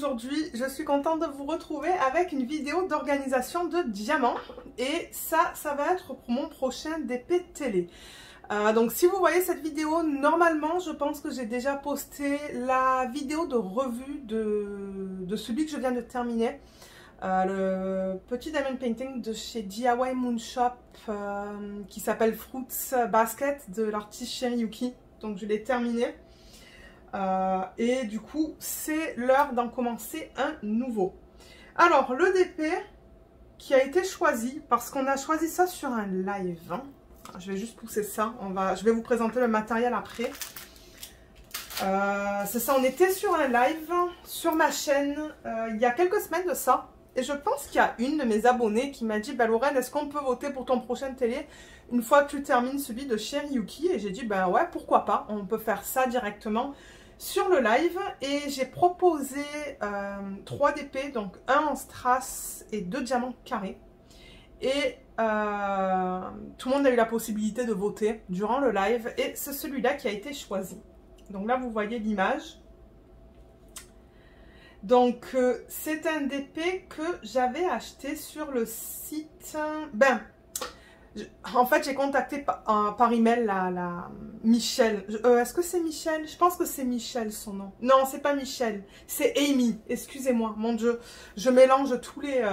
aujourd'hui je suis contente de vous retrouver avec une vidéo d'organisation de diamants. Et ça va être pour mon prochain DP télé. Donc si vous voyez cette vidéo, normalement je pense que j'ai déjà posté la vidéo de revue de celui que je viens de terminer. Le petit diamond painting de chez DIY Moon Shop qui s'appelle Fruits Basket de l'artiste Sherry Yuki. Donc je l'ai terminé. Et du coup, c'est l'heure d'en commencer un nouveau. Alors, le DP qui a été choisi, parce qu'on a choisi ça sur un live. Hein. Je vais juste pousser ça. Je vais vous présenter le matériel après. C'est ça, on était sur un live sur ma chaîne il y a quelques semaines de ça. Et je pense qu'il y a une de mes abonnées qui m'a dit bah, Lorraine, est-ce qu'on peut voter pour ton prochain télé une fois que tu termines celui de Sherry Yuki? Et j'ai dit bah ouais, pourquoi pas, on peut faire ça directement sur le live. Et j'ai proposé 3 DP, donc un en strass et 2 diamants carrés. Et tout le monde a eu la possibilité de voter durant le live. Et c'est celui-là qui a été choisi. Donc là, vous voyez l'image. Donc, c'est un DP que j'avais acheté sur le site. En fait, j'ai contacté par email la Michel. Est-ce que c'est Michel? Je pense que c'est Michel son nom. Non, c'est pas Michel. C'est Amy. Excusez-moi, mon Dieu. Je mélange tous les...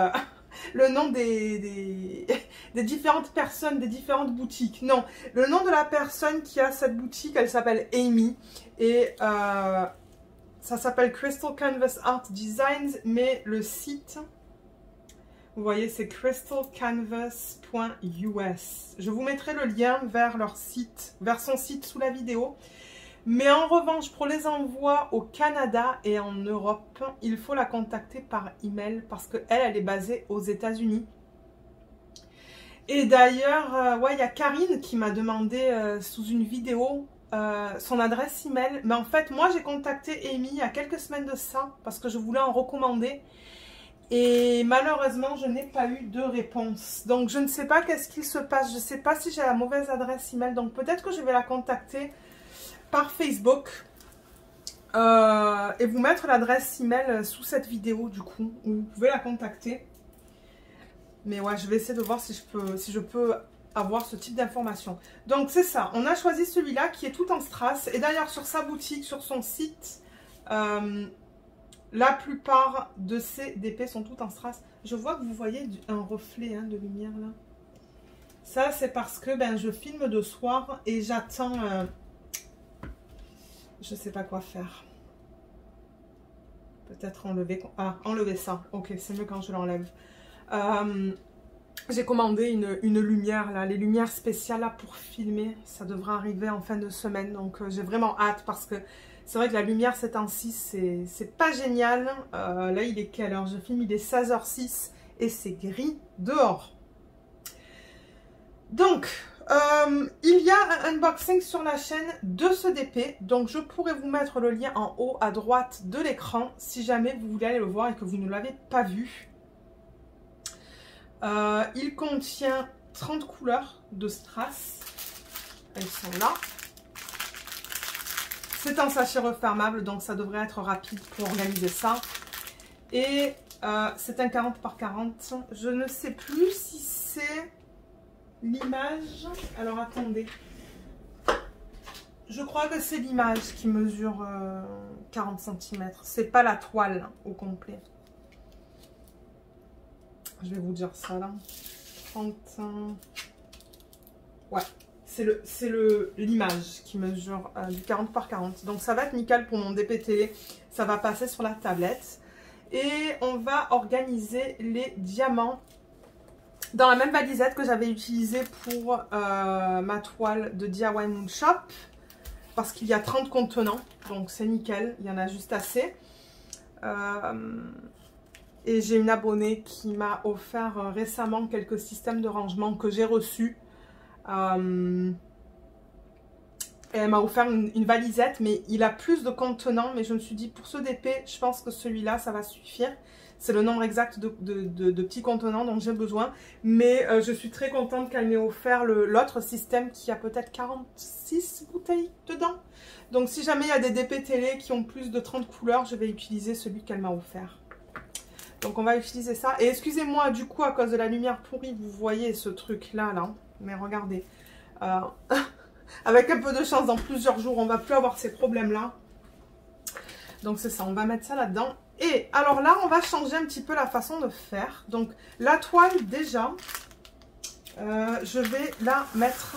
le nom des différentes personnes, des différentes boutiques. Non, le nom de la personne qui a cette boutique, elle s'appelle Amy. Et... ça s'appelle Crystal Canvas Art Designs, mais le site, vous voyez, c'est crystalcanvas.us. Je vous mettrai le lien vers leur site, vers son site sous la vidéo. Mais en revanche, pour les envois au Canada et en Europe, il faut la contacter par email parce qu'elle, elle est basée aux États-Unis. Et d'ailleurs, ouais, il y a Karine qui m'a demandé sous une vidéo son adresse email. Mais en fait, moi, j'ai contacté Amy il y a quelques semaines de ça parce que je voulais en recommander. Et malheureusement, je n'ai pas eu de réponse. Donc, je ne sais pas qu'est-ce qu'il se passe. Je ne sais pas si j'ai la mauvaise adresse email. Donc, peut-être que je vais la contacter par Facebook. Et vous mettre l'adresse email sous cette vidéo, du coup. Où vous pouvez la contacter. Mais ouais, je vais essayer de voir si je peux avoir ce type d'informations. Donc c'est ça, on a choisi celui-là qui est tout en strass. Et d'ailleurs sur sa boutique, sur son site, la plupart de ces DP sont tout en strass. Je vois que vous voyez un reflet de lumière là. Ça c'est parce que je filme de soir et j'attends... je sais pas quoi faire. Peut-être enlever... Ah, enlever ça. Ok, c'est mieux quand je l'enlève. J'ai commandé une lumière là, les lumières spéciales là pour filmer. Ça devrait arriver en fin de semaine. Donc j'ai vraiment hâte parce que c'est vrai que la lumière ces temps-ci c'est pas génial. Là il est quelle heure? Je filme, il est 16h06 et c'est gris dehors. Donc il y a un unboxing sur la chaîne de ce DP. Donc je pourrais vous mettre le lien en haut à droite de l'écran si jamais vous voulez aller le voir et que vous ne l'avez pas vu. Il contient 30 couleurs de strass. Elles sont là. C'est un sachet refermable, donc ça devrait être rapide pour organiser ça. Et c'est un 40 par 40. Je ne sais plus si c'est l'image. Alors attendez. Je crois que c'est l'image qui mesure 40 cm. C'est pas la toile au complet. Je vais vous dire ça là. 30. Ouais, c'est l'image qui mesure du 40 par 40. Donc ça va être nickel pour mon DP télé. Ça va passer sur la tablette. Et on va organiser les diamants dans la même valisette que j'avais utilisée pour ma toile de DIY Moon Shop. Parce qu'il y a 30 contenants. Donc c'est nickel. Il y en a juste assez. Et j'ai une abonnée qui m'a offert récemment quelques systèmes de rangement que j'ai reçus. Et elle m'a offert une valisette, mais il a plus de contenants. Mais je me suis dit, pour ce DP, je pense que celui-là, ça va suffire. c'est le nombre exact de petits contenants dont j'ai besoin. Mais je suis très contente qu'elle m'ait offert l'autre système qui a peut-être 46 bouteilles dedans. Donc si jamais il y a des DP télé qui ont plus de 30 couleurs, je vais utiliser celui qu'elle m'a offert. Donc on va utiliser ça. Et excusez-moi, du coup, à cause de la lumière pourrie, vous voyez ce truc-là, là. Mais regardez. Avec un peu de chance, dans plusieurs jours, on va plus avoir ces problèmes-là. Donc c'est ça, on va mettre ça là-dedans. Et alors là, on va changer un petit peu la façon de faire. Donc la toile, déjà, je vais la mettre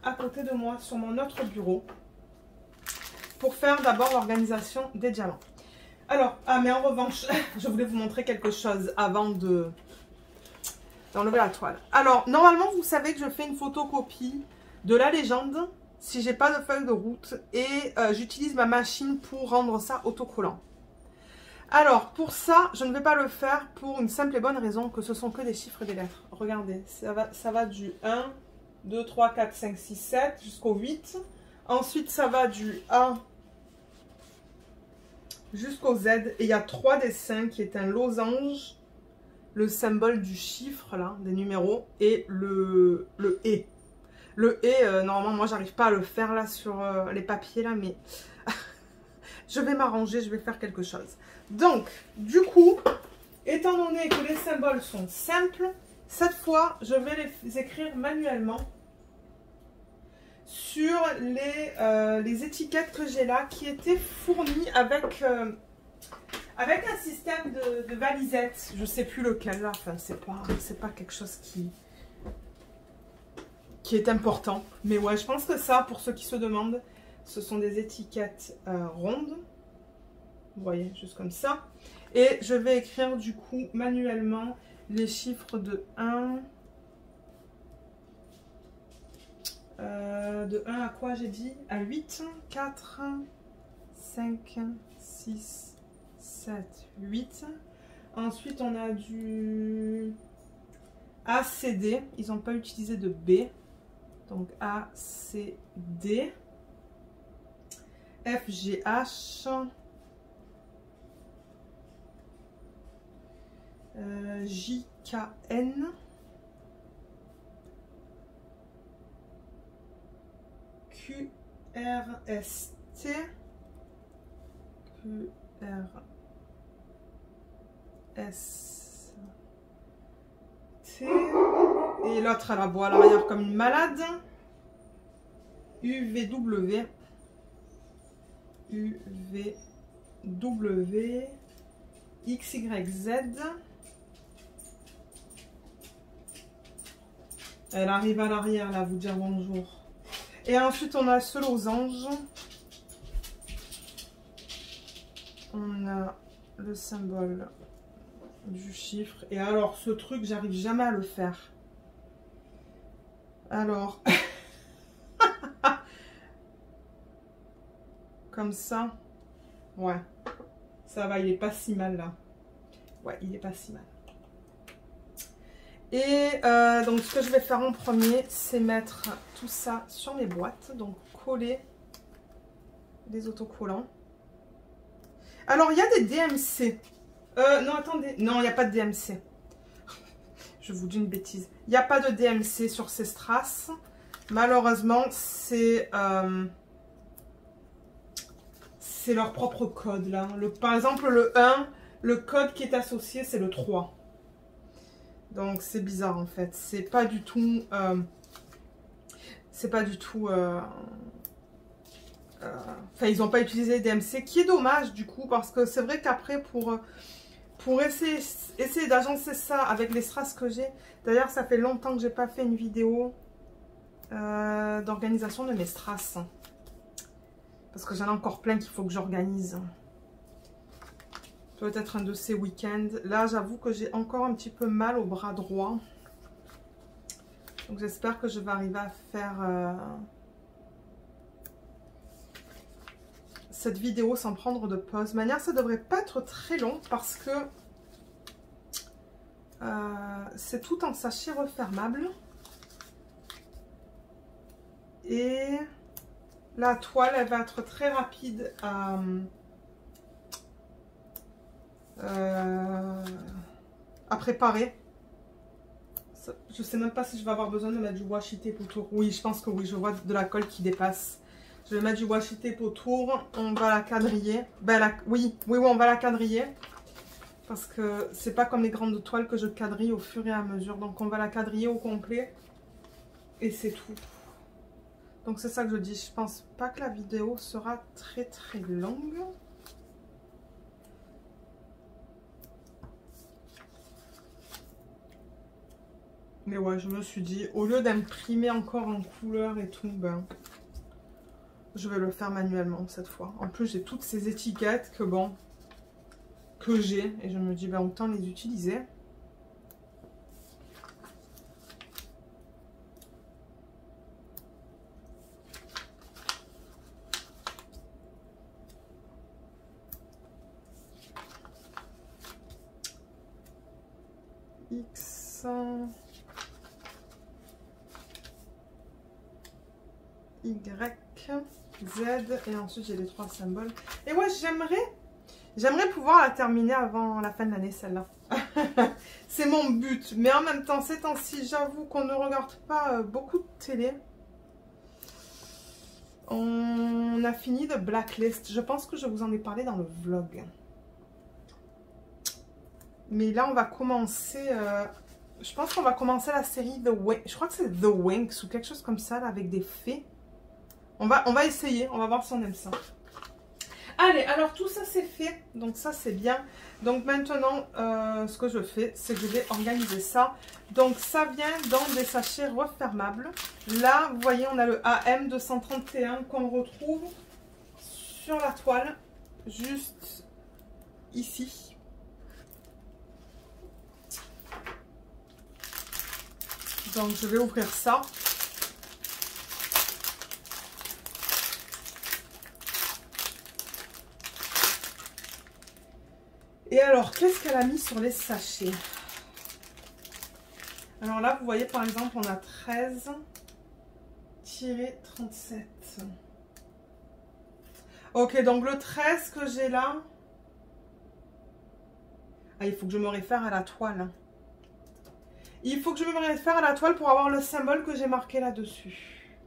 à côté de moi sur mon autre bureau pour faire d'abord l'organisation des diamants. Alors, mais en revanche, je voulais vous montrer quelque chose avant d'enlever la toile. Alors, normalement, vous savez que je fais une photocopie de la légende si j'ai pas de feuille de route et j'utilise ma machine pour rendre ça autocollant. Alors, pour ça, je ne vais pas le faire pour une simple et bonne raison que ce sont que des chiffres et des lettres. Regardez, ça va du 1, 2, 3, 4, 5, 6, 7 jusqu'au 8. Ensuite, ça va du A jusqu'au Z. Et il y a 3 dessins qui est un losange, le symbole du chiffre, là, des numéros, et le E. Le E, normalement, moi, j'arrive pas à le faire là sur les papiers, là, mais je vais m'arranger, je vais faire quelque chose. Donc, du coup, étant donné que les symboles sont simples, cette fois, je vais les écrire manuellement sur les étiquettes que j'ai là, qui étaient fournies avec un système de valisette. Je sais plus lequel là, enfin, c'est pas quelque chose qui est important. Mais ouais, je pense que ça, pour ceux qui se demandent, ce sont des étiquettes rondes. Vous voyez, juste comme ça. Et je vais écrire du coup manuellement les chiffres de 1. De 1 à quoi j'ai dit? À 8, 4, 5, 6, 7, 8. Ensuite, on a du ACD. Ils n'ont pas utilisé de B. Donc ACD. FGH. JKN. QRST. QRST. Et l'autre, elle aboie à l'arrière comme une malade. UVW. UVW. XYZ. Elle arrive à l'arrière, là, vous dire bonjour. Et ensuite, on a ce losange. On a le symbole du chiffre. Et alors, ce truc, j'arrive jamais à le faire. Alors, comme ça. Ouais, ça va, il est pas si mal, là. Ouais, il est pas si mal. Et donc ce que je vais faire en premier, c'est mettre tout ça sur mes boîtes. Donc coller les autocollants. Alors il y a des DMC. Non attendez, non il n'y a pas de DMC. Je vous dis une bêtise. Il n'y a pas de DMC sur ces strass. Malheureusement c'est leur propre code là. Par exemple le 1, le code qui est associé c'est le 3. Donc c'est bizarre en fait, c'est pas du tout, enfin ils n'ont pas utilisé DMC, qui est dommage du coup, parce que c'est vrai qu'après pour essayer d'agencer ça avec les strass que j'ai, d'ailleurs ça fait longtemps que j'ai pas fait une vidéo d'organisation de mes strass, parce que j'en ai encore plein qu'il faut que j'organise. Peut-être un de ces week-ends. Là, j'avoue que j'ai encore un petit peu mal au bras droit. Donc, j'espère que je vais arriver à faire cette vidéo sans prendre de pause. De manière, ça ne devrait pas être très long parce que c'est tout en sachet refermable. Et la toile, elle va être très rapide à préparer. Je sais même pas si je vais avoir besoin de mettre du washi tape autour. Oui, je pense que oui, je vois de la colle qui dépasse. Je vais mettre du washi tape autour. On va la quadriller. Ben, oui, on va la quadriller. Parce que c'est pas comme les grandes toiles que je quadrille au fur et à mesure. Donc on va la quadriller au complet. Et c'est tout. Donc c'est ça que je dis. Je pense pas que la vidéo sera très longue. Mais ouais, je me suis dit, au lieu d'imprimer encore en couleur et tout, ben, je vais le faire manuellement cette fois. En plus, j'ai toutes ces étiquettes que bon, que j'ai. Et je me dis, ben, autant les utiliser. X... Y, Z, et ensuite j'ai les 3 symboles. Et ouais, j'aimerais pouvoir la terminer avant la fin de l'année, celle-là. C'est mon but. Mais en même temps, ces temps-ci, j'avoue qu'on ne regarde pas beaucoup de télé. On a fini de Blacklist. Je pense que je vous en ai parlé dans le vlog. Mais là, on va commencer... je pense qu'on va commencer la série The Winx. Je crois que c'est The Winx ou quelque chose comme ça, là, avec des fées. On va essayer, on va voir si on aime ça. Allez, alors tout ça c'est fait, donc ça c'est bien. Donc maintenant, ce que je fais, c'est que je vais organiser ça. Donc ça vient dans des sachets refermables. Là, vous voyez, on a le AM 231 qu'on retrouve sur la toile, juste ici. Donc je vais ouvrir ça. Et alors, qu'est-ce qu'elle a mis sur les sachets? Alors là, vous voyez, par exemple, on a 13-37. Ok, donc le 13 que j'ai là... Ah, il faut que je me réfère à la toile. Il faut que je me réfère à la toile pour avoir le symbole que j'ai marqué là-dessus.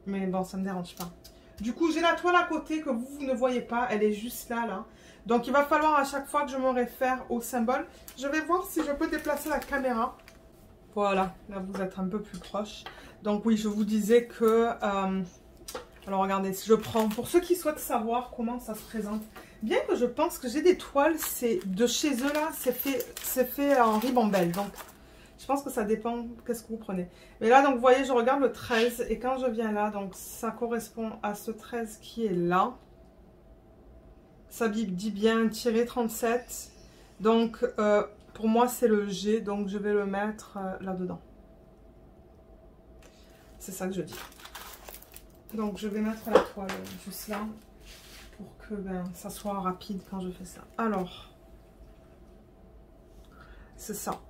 Mais bon, ça ne me dérange pas. Du coup, j'ai la toile à côté que vous ne voyez pas. Elle est juste là. Donc, il va falloir à chaque fois que je me réfère au symbole. Je vais voir si je peux déplacer la caméra. Voilà, là, vous êtes un peu plus proche. Donc, oui, je vous disais que... alors, regardez, si je prends... Pour ceux qui souhaitent savoir comment ça se présente, bien que je pense que j'ai des toiles, c'est de chez eux, là, c'est fait en ribambelle. Donc, je pense que ça dépend qu'est-ce que vous prenez. Mais là, donc, vous voyez, je regarde le 13. Et quand je viens là, donc, ça correspond à ce 13 qui est là. Ça dit bien tiré 37. Donc, pour moi, c'est le G. Donc, je vais le mettre là-dedans. C'est ça que je dis. Donc, je vais mettre la toile juste là. Pour que ça soit rapide quand je fais ça. Alors, c'est ça.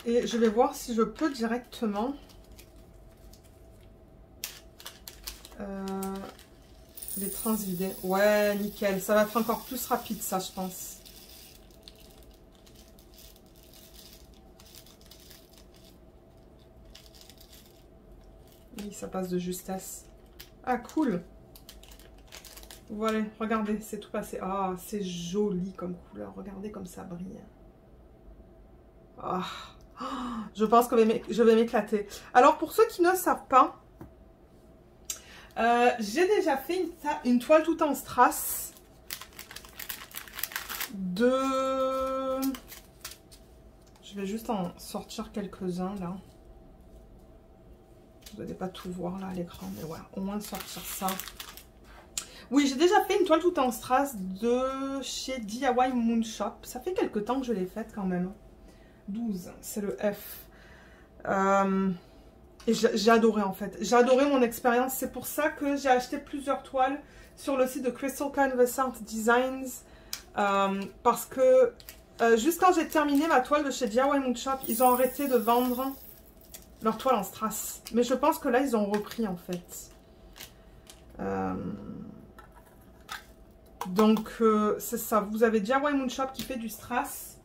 Et je vais voir si je peux directement... les transvider. Ouais, nickel. Ça va être encore plus rapide, ça, je pense. Oui, ça passe de justesse. Ah, cool. Voilà, regardez, c'est tout passé. Ah, c'est joli comme couleur. Regardez comme ça brille. Ah, je pense que je vais m'éclater. Alors, pour ceux qui ne savent pas, j'ai déjà fait une toile tout en strass de... Je vais juste en sortir quelques-uns là. Vous n'allez pas tout voir là à l'écran, mais ouais, au moins sortir ça. Oui, j'ai déjà fait une toile tout en strass de chez DIY Moon Shop. Ça fait quelques temps que je l'ai faite quand même. 12, c'est le F. Et j'ai adoré en fait. J'ai adoré mon expérience. C'est pour ça que j'ai acheté plusieurs toiles sur le site de Crystal Canvas Art Designs. Parce que juste quand j'ai terminé ma toile de chez DIY Moon Shop, ils ont arrêté de vendre leur toile en strass. Mais je pense que là, ils ont repris en fait. Donc, c'est ça. Vous avez DIY Moonshop qui fait du strass.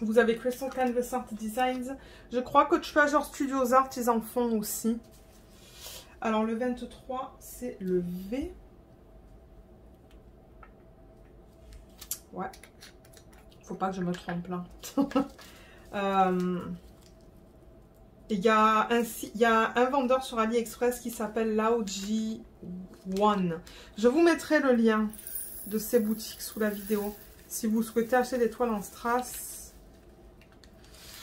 Vous avez Crystal Canvas Art Designs. Je crois que Treasure Studios Art, ils en font aussi. Alors, le 23, c'est le V. Ouais. Faut pas que je me trompe là. Il y a un vendeur sur AliExpress qui s'appelle Laoji One. Je vous mettrai le lien de ces boutiques sous la vidéo. Si vous souhaitez acheter des toiles en strass.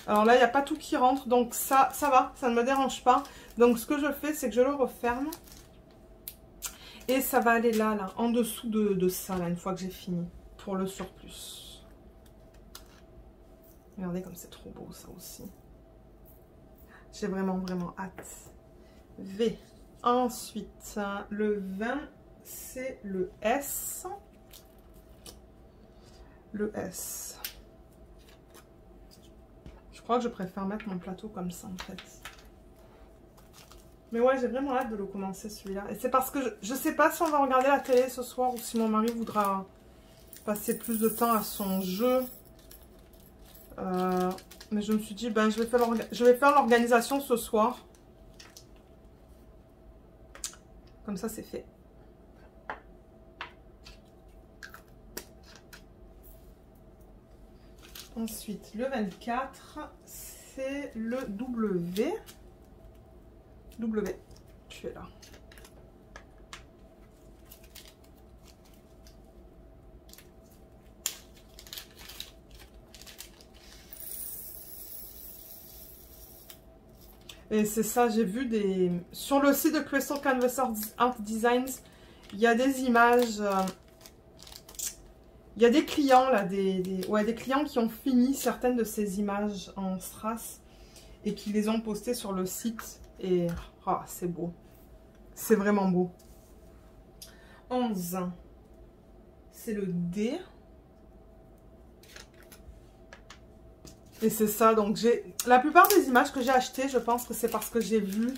Alors là, il n'y a pas tout qui rentre. Donc ça va. Ça ne me dérange pas. Donc ce que je fais, c'est que je le referme. Et ça va aller là, en dessous de ça, là, une fois que j'ai fini. Pour le surplus. Regardez comme c'est trop beau, ça aussi. J'ai vraiment hâte. V. Ensuite, le 20, c'est le S. Le S. Je crois que je préfère mettre mon plateau comme ça, en fait. Mais ouais, j'ai vraiment hâte de le commencer, celui-là. Et c'est parce que je sais pas si on va regarder la télé ce soir ou si mon mari voudra passer plus de temps à son jeu. Mais je me suis dit, ben, je vais faire l'organisation ce soir. Comme ça, c'est fait. Ensuite, le 24, c'est le W. W, tu es là. Et c'est ça, j'ai vu des... Sur le site de Crystal Canvas Art Designs, il y a des images... il y a des clients, là, des clients qui ont fini certaines de ces images en strass et qui les ont postées sur le site. Et oh, c'est beau. C'est vraiment beau. 11, c'est le D. Et c'est ça, donc la plupart des images que j'ai achetées, je pense que c'est parce que j'ai vu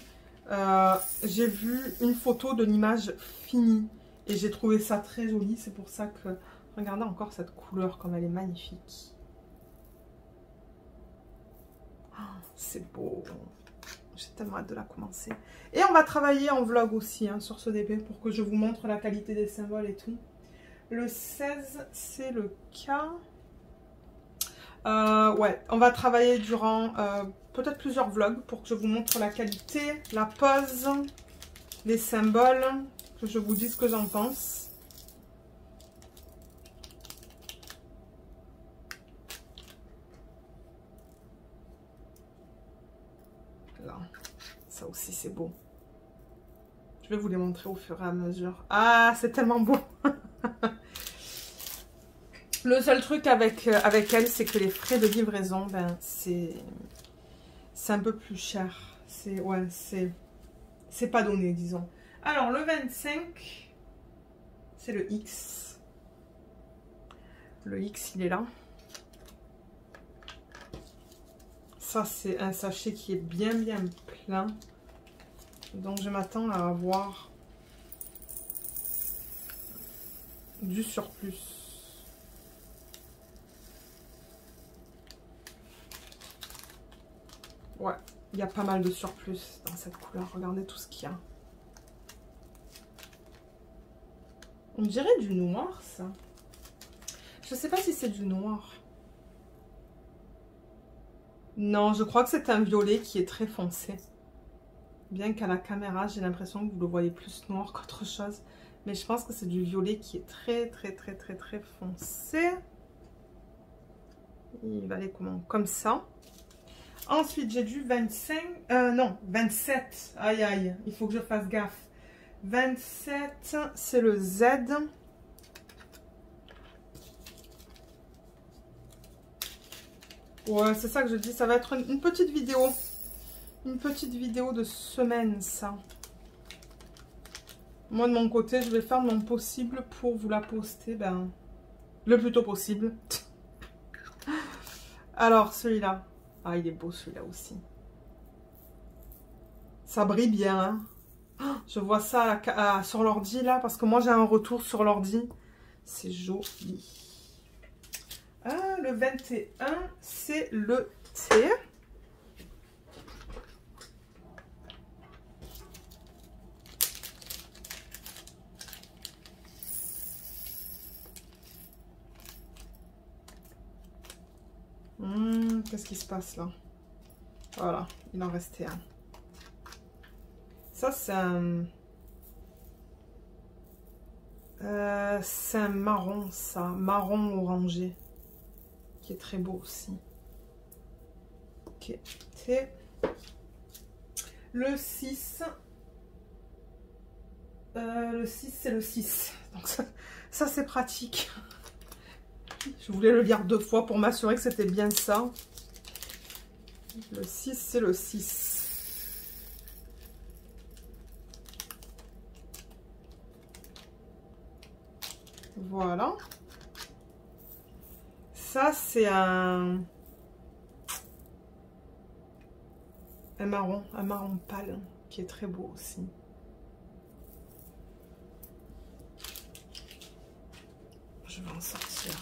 une photo de l'image finie. Et j'ai trouvé ça très joli, c'est pour ça que... Regardez encore cette couleur, comme elle est magnifique. Oh, c'est beau. J'ai tellement hâte de la commencer. Et on va travailler en vlog aussi hein, sur ce DP pour que je vous montre la qualité des symboles et tout. Le 16, c'est le K. Ouais, on va travailler durant peut-être plusieurs vlogs pour que je vous montre la qualité, la pose, les symboles, que je vous dise ce que j'en pense. Là, ça aussi c'est beau. Je vais vous les montrer au fur et à mesure. Ah, c'est tellement beau. Le seul truc avec elle, c'est que les frais de livraison, ben, c'est un peu plus cher. C'est pas donné, disons. Alors, le 25, c'est le X. Le X, il est là. Ça, c'est un sachet qui est bien plein. Donc, je m'attends à avoir du surplus. Ouais, il y a pas mal de surplus dans cette couleur. Regardez tout ce qu'il y a. On dirait du noir, ça. Je sais pas si c'est du noir. Non, je crois que c'est un violet qui est très foncé. Bien qu'à la caméra, j'ai l'impression que vous le voyez plus noir qu'autre chose. Mais je pense que c'est du violet qui est très foncé. Il va aller comment? Comme ça. Ensuite, j'ai du 25, non, 27. Aïe, aïe, il faut que je fasse gaffe. 27, c'est le Z. Ouais, c'est ça que je dis. Ça va être une petite vidéo. Une petite vidéo de semaine, ça. Moi, de mon côté, je vais faire mon possible pour vous la poster, ben, le plus tôt possible. Alors, celui-là. Ah, il est beau celui-là aussi. Ça brille bien. Hein. Je vois ça sur l'ordi là, parce que moi j'ai un retour sur l'ordi. C'est joli. Ah, le 21, c'est le thé. Qu'est-ce qui se passe là? Voilà, il en restait un. Ça, c'est un marron, ça. Marron orangé. Qui est très beau aussi. Ok. Le 6. Le 6, c'est le 6. Donc ça c'est pratique. Je voulais le lire 2 fois pour m'assurer que c'était bien ça. Le 6, c'est le 6. Voilà. Ça, c'est un marron pâle, qui est très beau aussi. Je vais en sortir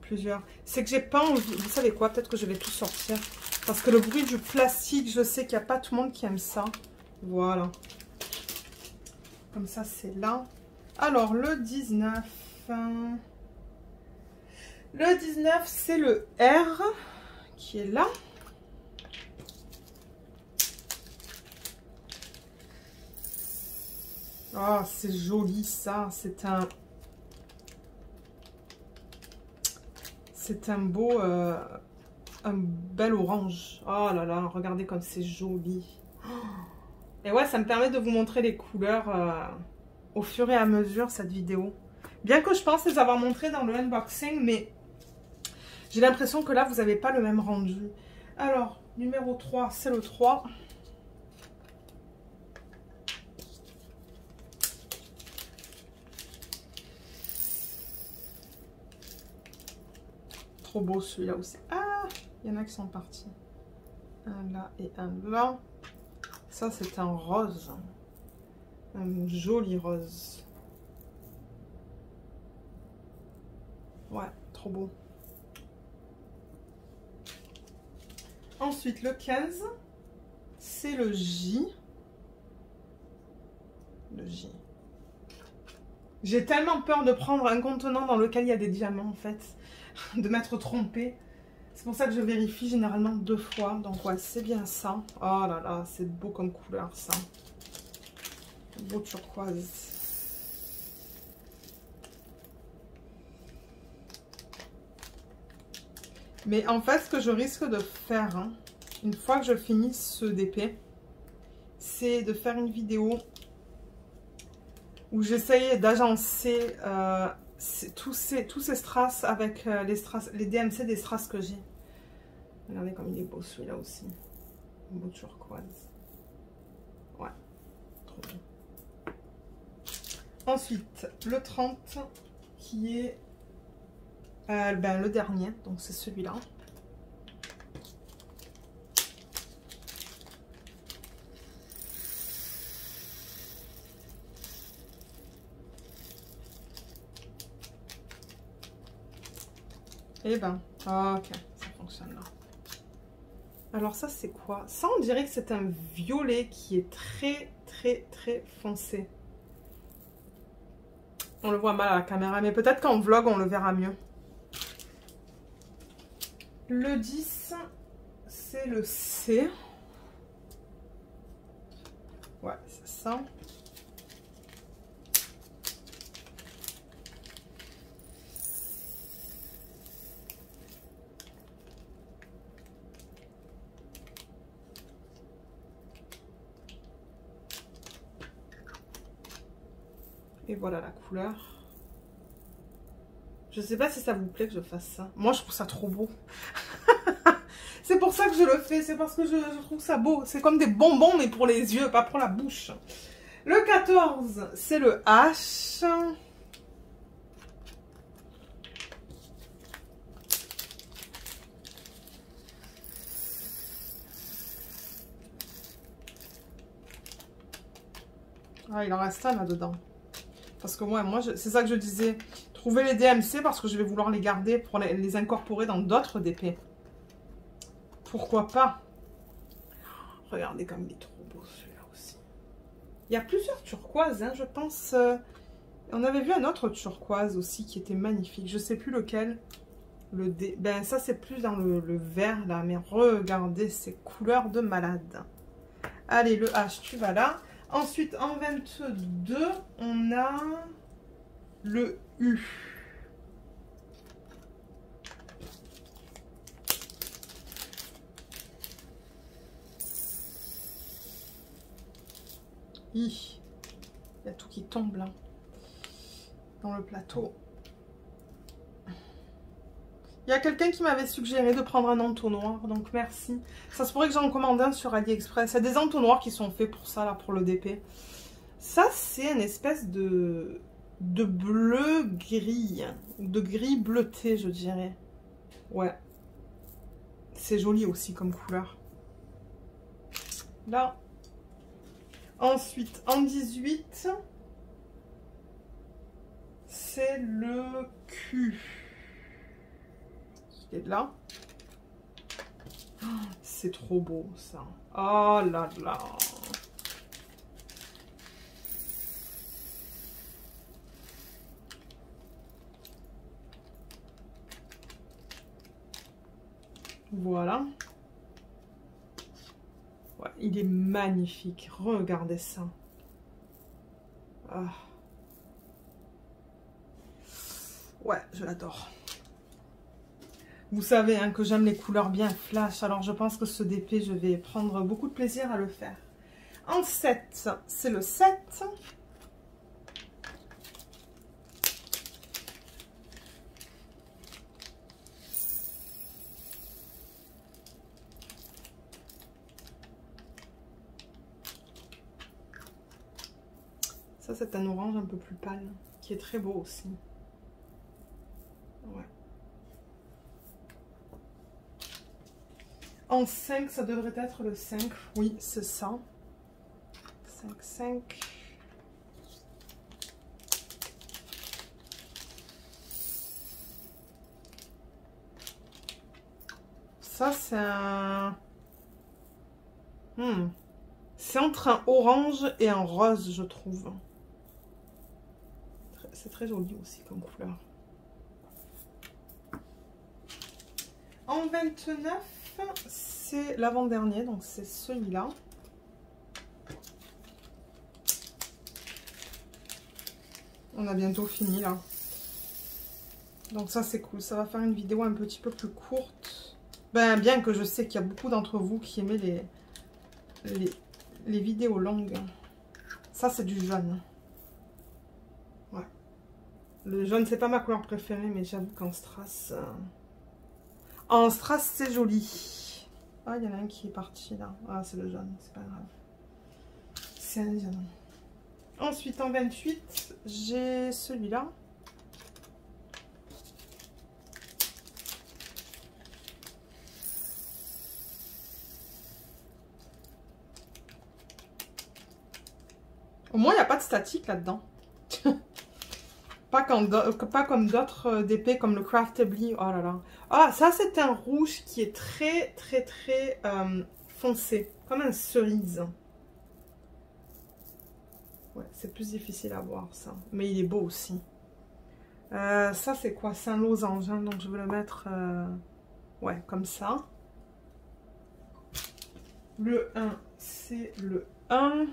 plusieurs. C'est que j'ai pas envie, vous savez quoi, peut-être que je vais tout sortir. Parce que le bruit du plastique, je sais qu'il n'y a pas tout le monde qui aime ça. Voilà. Comme ça, c'est là. Alors, le 19. Le 19, c'est le R qui est là. Oh, c'est joli ça. C'est un beau, un bel orange. Oh là là, regardez comme c'est joli. Et ouais, ça me permet de vous montrer les couleurs au fur et à mesure, cette vidéo. Bien que je pense les avoir montrées dans le unboxing, mais j'ai l'impression que là, vous n'avez pas le même rendu. Alors, numéro 3, c'est le 3. Trop beau celui-là aussi. Ah, il y en a qui sont partis. Un là et un là. Ça, c'est un rose. Un joli rose. Ouais, trop beau. Ensuite, le 15, c'est le J. Le J. J'ai tellement peur de prendre un contenant dans lequel il y a des diamants, en fait. De m'être trompée. C'est pour ça que je vérifie généralement 2 fois. Donc, ouais, c'est bien ça. Oh là là, c'est beau comme couleur, ça. Beau turquoise. Mais en fait, ce que je risque de faire, hein, une fois que je finis ce DP, c'est de faire une vidéo où j'essaye d'agencer tous ces strass avec les DMC des strass que j'ai. Regardez comme il est beau celui-là aussi. Un beau turquoise. Ouais, trop beau. Ensuite, le 30 qui est le dernier, donc c'est celui-là. Et ben, ok, ça fonctionne là. Alors ça c'est quoi? Ça on dirait que c'est un violet qui est très foncé. On le voit mal à la caméra, mais peut-être qu'en vlog on le verra mieux. Le 10, c'est le C. Ouais, c'est ça. Et voilà la couleur. Je sais pas si ça vous plaît que je fasse ça. Moi, je trouve ça trop beau. C'est pour ça que je le fais. C'est parce que je trouve ça beau. C'est comme des bonbons, mais pour les yeux, pas pour la bouche. Le 14, c'est le H. Ah, il en reste un là-dedans. Parce que moi c'est ça que je disais. trouver les DMC parce que je vais vouloir les garder pour les incorporer dans d'autres DP. Pourquoi pas? Regardez comme il est trop beau celui-là aussi. Il y a plusieurs turquoises, hein, je pense. On avait vu un autre turquoise aussi qui était magnifique. Je sais plus lequel. Ben ça c'est plus dans le vert là. Mais regardez ces couleurs de malade. Allez, le H, tu vas là. Ensuite, en 22, on a le U. Il y a tout qui tombe là, dans le plateau. Il y a quelqu'un qui m'avait suggéré de prendre un entonnoir, donc merci. Ça se pourrait que j'en commande un sur AliExpress. Il y a des entonnoirs qui sont faits pour ça, là, pour le DP. Ça, c'est une espèce de bleu-gris, de gris bleuté, je dirais. Ouais. C'est joli aussi comme couleur. Là. Ensuite, en 18, c'est le Q. Qui est de là. Oh, c'est trop beau, ça. Oh là là. Voilà. Ouais, il est magnifique. Regardez ça. Ah. Ouais, je l'adore. Vous savez hein, que j'aime les couleurs bien flash. Alors je pense que ce DP, je vais prendre beaucoup de plaisir à le faire. En 7, c'est le 7. Ça, c'est un orange un peu plus pâle, qui est très beau aussi. Ouais. En 5, ça devrait être le 5. Oui, c'est ça. 5, 5. Ça, c'est un... C'est entre un orange et un rose, je trouve. C'est très joli aussi comme couleur. En 29, c'est l'avant-dernier, donc c'est celui-là. On a bientôt fini là. Donc ça c'est cool, ça va faire une vidéo un petit peu plus courte. Ben, bien que je sais qu'il y a beaucoup d'entre vous qui aimez les vidéos longues. Ça c'est du jaune. Ouais. Le jaune c'est pas ma couleur préférée, mais j'avoue qu'en strass... En strass c'est joli. Ah, il y en a un qui est parti là. Ah, c'est le jaune, c'est pas grave. C'est un jaune. Ensuite en 28, j'ai celui-là. Au moins, il n'y a pas de statique là-dedans. Pas comme d'autres DP comme le Craftably. Oh là là. Ah, ça, c'est un rouge qui est très, très, très foncé. Comme un cerise. Ouais, c'est plus difficile à voir, ça. Mais il est beau aussi. Ça, c'est quoi? C'est un losange. Hein, donc, je vais le mettre... ouais, comme ça. Le 1, c'est le 1.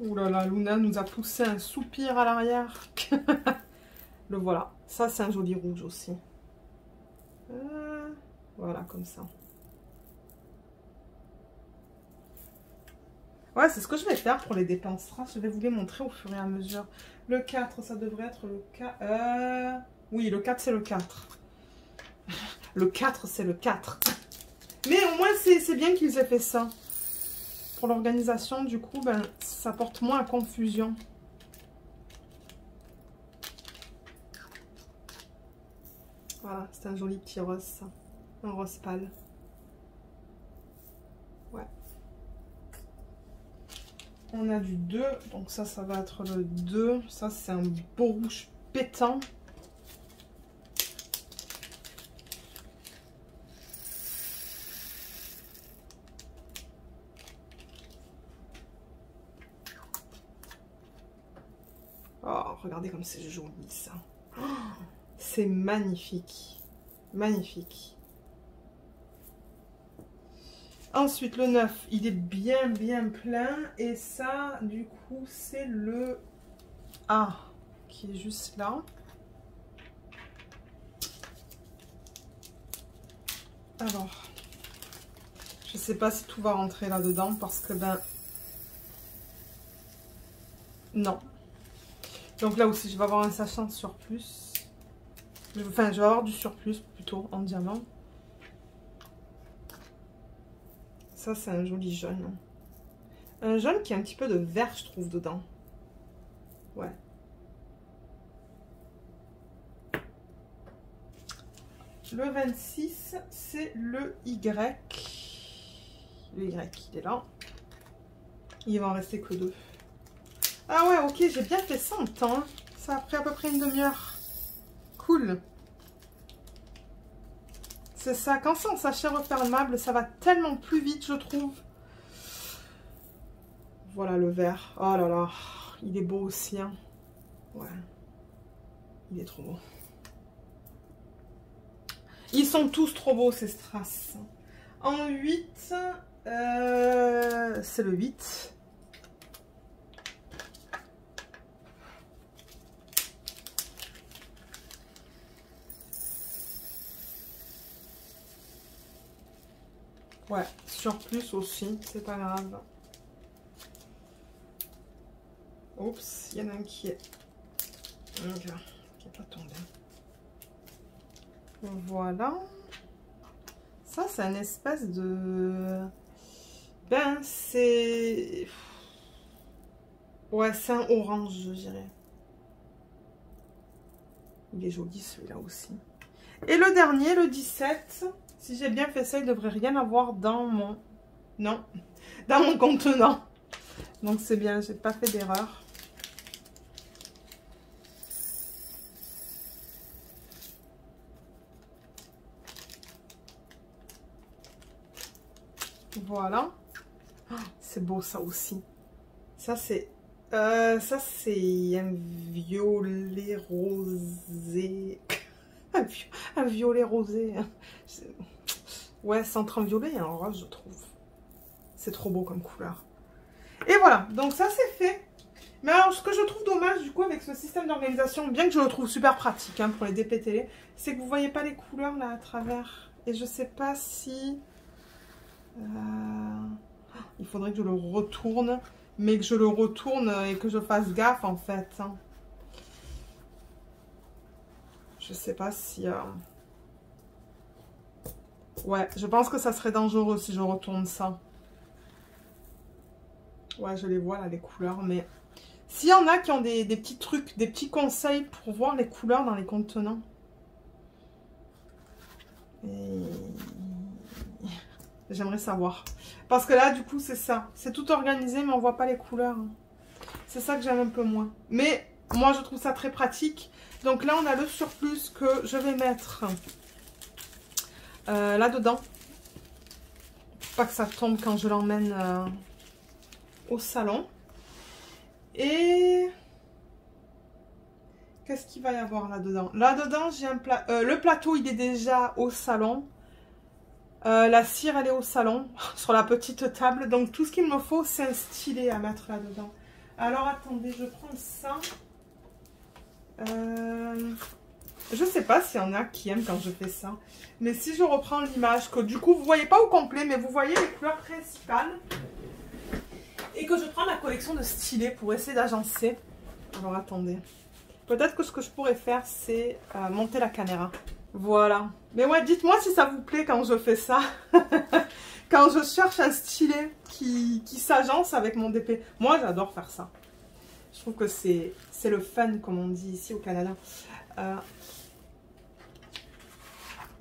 Ouh là là, Luna nous a poussé un soupir à l'arrière. Le voilà. Ça, c'est un joli rouge aussi. Voilà, comme ça. Ouais, c'est ce que je vais faire pour les dépenses strass. Je vais vous les montrer au fur et à mesure. Le 4, ça devrait être le 4. Oui, le 4, c'est le 4. Le 4, c'est le 4. Mais au moins, c'est bien qu'ils aient fait ça. Pour l'organisation, du coup, ben, ça porte moins à confusion. Voilà, c'est un joli petit rose, ça. un rose pâle. Ouais. On a du 2, donc ça va être le 2. Ça, c'est un beau rouge pétant. Oh, regardez comme c'est joli, ça. Oh, c'est magnifique. Magnifique. Ensuite, le 9, il est bien plein. Et ça, du coup, c'est le A qui est juste là. Alors, je sais pas si tout va rentrer là-dedans parce que, ben, non. Donc là aussi, je vais avoir un sachet en surplus. Enfin, je vais avoir du surplus plutôt en diamant. Ça, c'est un joli jaune. Un jaune qui a un petit peu de vert, je trouve, dedans. Ouais. Le 26, c'est le Y. Le Y, il est là. Il va en rester que 2. Ah ouais, ok, j'ai bien fait ça en temps. Hein. Ça a pris à peu près une demi-heure. Cool. C'est ça, quand c'est en sachet refermable, ça va tellement plus vite, je trouve. Voilà le vert. Oh là là, il est beau aussi. Hein. Ouais, il est trop beau. Ils sont tous trop beaux, ces strass. En 8, c'est le 8. Ouais, surplus aussi, c'est pas grave. Oups, il y en a un qui est pas tombé. Voilà. Ça, c'est une espèce de... Ben, c'est... Ouais, c'est un orange, je dirais. Il est joli, celui-là aussi. Et le dernier, le 17... Si j'ai bien fait ça, il ne devrait rien avoir dans mon... Non, dans mon contenant. Donc c'est bien, j'ai pas fait d'erreur. Voilà. Oh, c'est beau ça aussi. Ça c'est un violet rosé. Un violet rosé. Ouais, c'est entre un violet et un rose, je trouve. C'est trop beau comme couleur. Et voilà, donc ça c'est fait. Mais alors, ce que je trouve dommage, du coup, avec ce système d'organisation, bien que je le trouve super pratique hein, pour les DP télé, c'est que vous voyez pas les couleurs là à travers. Et je sais pas si... il faudrait que je le retourne, mais que je le retourne et que je fasse gaffe en fait. Hein. Je sais pas si... Ouais, je pense que ça serait dangereux si je retourne ça. Ouais, je les vois là, les couleurs, mais... S'il y en a qui ont des petits trucs, des petits conseils pour voir les couleurs dans les contenants. J'aimerais savoir. Parce que là, du coup, c'est ça. C'est tout organisé, mais on voit pas les couleurs. C'est ça que j'aime un peu moins. Mais moi, je trouve ça très pratique. Donc là, on a le surplus que je vais mettre là-dedans. Pour pas que ça tombe quand je l'emmène au salon. Et... Qu'est-ce qu'il va y avoir là-dedans? Là-dedans, j'ai un le plateau, il est déjà au salon. La cire, elle est au salon, sur la petite table. Donc, tout ce qu'il me faut, c'est un stylet à mettre là-dedans. Alors, attendez, je prends ça. Je sais pas s'il y en a qui aiment quand je fais ça. Mais si je reprends l'image, que du coup, vous voyez pas au complet, mais vous voyez les couleurs principales. Et que je prends ma collection de stylets pour essayer d'agencer. Alors, attendez. Peut-être que ce que je pourrais faire, c'est monter la caméra. Voilà. Mais ouais, dites-moi si ça vous plaît quand je fais ça. Quand je cherche un stylet qui s'agence avec mon DP. Moi, j'adore faire ça. Je trouve que c'est le fun, comme on dit ici au Canada.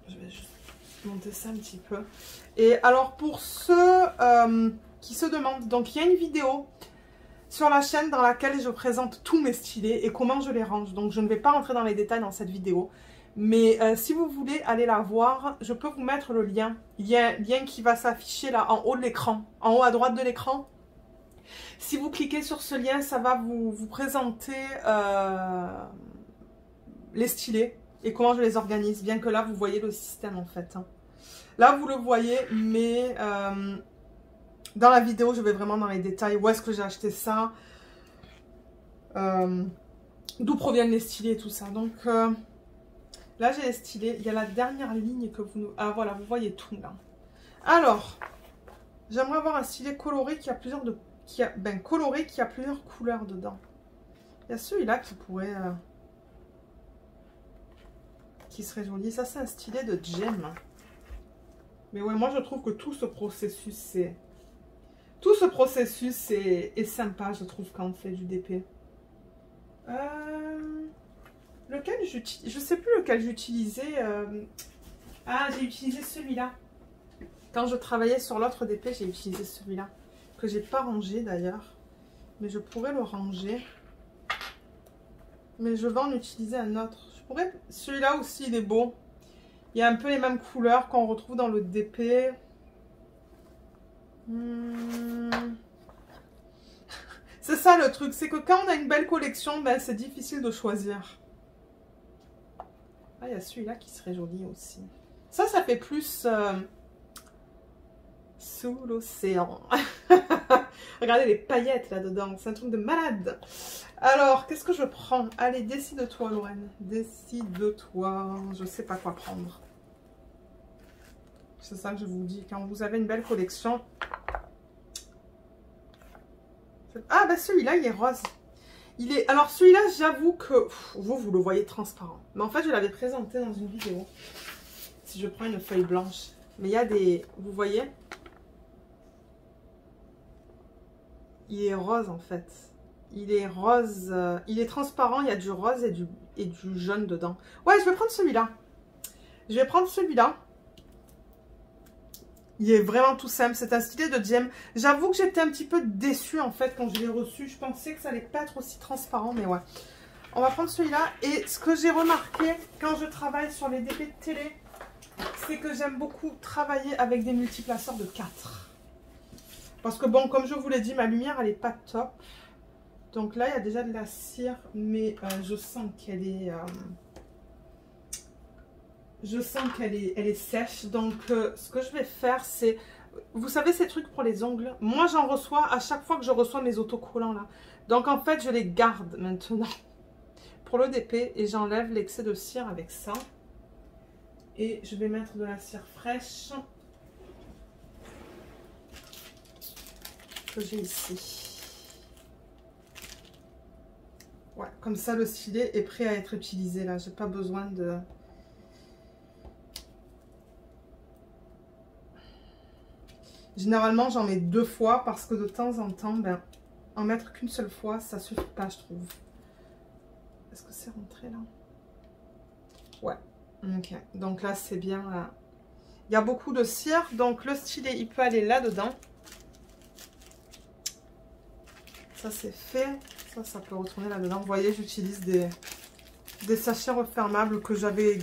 Je vais juste monter ça un petit peu. Et alors pour ceux qui se demandent, donc il y a une vidéo sur la chaîne dans laquelle je présente tous mes stylés et comment je les range. Donc je ne vais pas rentrer dans les détails dans cette vidéo. Mais si vous voulez aller la voir, je peux vous mettre le lien. Il y a un lien qui va s'afficher là en haut de l'écran, en haut à droite de l'écran. Si vous cliquez sur ce lien, ça va vous présenter les stylés et comment je les organise. Bien que là, vous voyez le système en fait. Hein. Là, vous le voyez, mais dans la vidéo, je vais vraiment dans les détails. Où est-ce que j'ai acheté ça, d'où proviennent les stylés et tout ça. Donc... là, j'ai les stylés. Il y a la dernière ligne que vous... Ah, voilà, vous voyez tout, là. Alors, j'aimerais avoir un stylet coloré qui a plusieurs coloré qui a plusieurs couleurs dedans. Il y a celui-là qui pourrait... qui serait joli. Ça, c'est un stylet de Gem. Mais ouais, moi, je trouve que tout ce processus, c'est... Tout ce processus est sympa, je trouve, quand on fait du DP. Lequel j'utilise, je sais plus lequel j'utilisais. Ah, j'ai utilisé celui-là. Quand je travaillais sur l'autre DP, j'ai utilisé celui-là. Que j'ai pas rangé d'ailleurs. Mais je pourrais le ranger. Mais je vais en utiliser un autre. Je pourrais... Celui-là aussi, il est beau. Il y a un peu les mêmes couleurs qu'on retrouve dans le DP. C'est ça le truc. C'est que quand on a une belle collection, ben, c'est difficile de choisir. Ah, il y a celui-là qui serait joli aussi. Ça fait plus sous l'océan. Regardez les paillettes là-dedans. C'est un truc de malade. Alors, qu'est-ce que je prends? Allez, décide-toi, Lorraine. Décide-toi. Je sais pas quoi prendre. C'est ça que je vous dis. Quand vous avez une belle collection. Ah, bah celui-là, il est rose. Alors celui-là, j'avoue que vous le voyez transparent. Mais en fait, je l'avais présenté dans une vidéo. Si je prends une feuille blanche. Mais il y a des... Vous voyez? Il est rose en fait. Il est rose. Il est transparent. Il y a du rose et du jaune dedans. Ouais, je vais prendre celui-là. Je vais prendre celui-là. Il est vraiment tout simple. C'est un stylet de Gem. J'avoue que j'étais un petit peu déçue en fait quand je l'ai reçu. Je pensais que ça allait pas être aussi transparent. Mais ouais. On va prendre celui-là. Et ce que j'ai remarqué quand je travaille sur les DP de télé, c'est que j'aime beaucoup travailler avec des multiplaceurs de 4. Parce que bon, comme je vous l'ai dit, ma lumière elle est pas top. Donc là, il y a déjà de la cire. Mais je sens qu'elle est... Je sens qu'elle est sèche. Donc, ce que je vais faire, c'est... Vous savez, ces trucs pour les ongles. Moi, j'en reçois à chaque fois que je reçois mes autocollants, là. Donc, en fait, je les garde maintenant pour le DP. Et j'enlève l'excès de cire avec ça. Et je vais mettre de la cire fraîche. Que j'ai ici. Ouais, comme ça, le stylet est prêt à être utilisé, là. J'ai pas besoin de... Généralement, j'en mets 2 fois parce que de temps en temps, ben, en mettre qu'une seule fois, ça suffit pas, je trouve. Est-ce que c'est rentré là? Ouais. Ok. Donc là, c'est bien. Il y a beaucoup de cire. Donc le stylet, il peut aller là-dedans. Ça, c'est fait. Ça peut retourner là-dedans. Vous voyez, j'utilise des sachets refermables que j'avais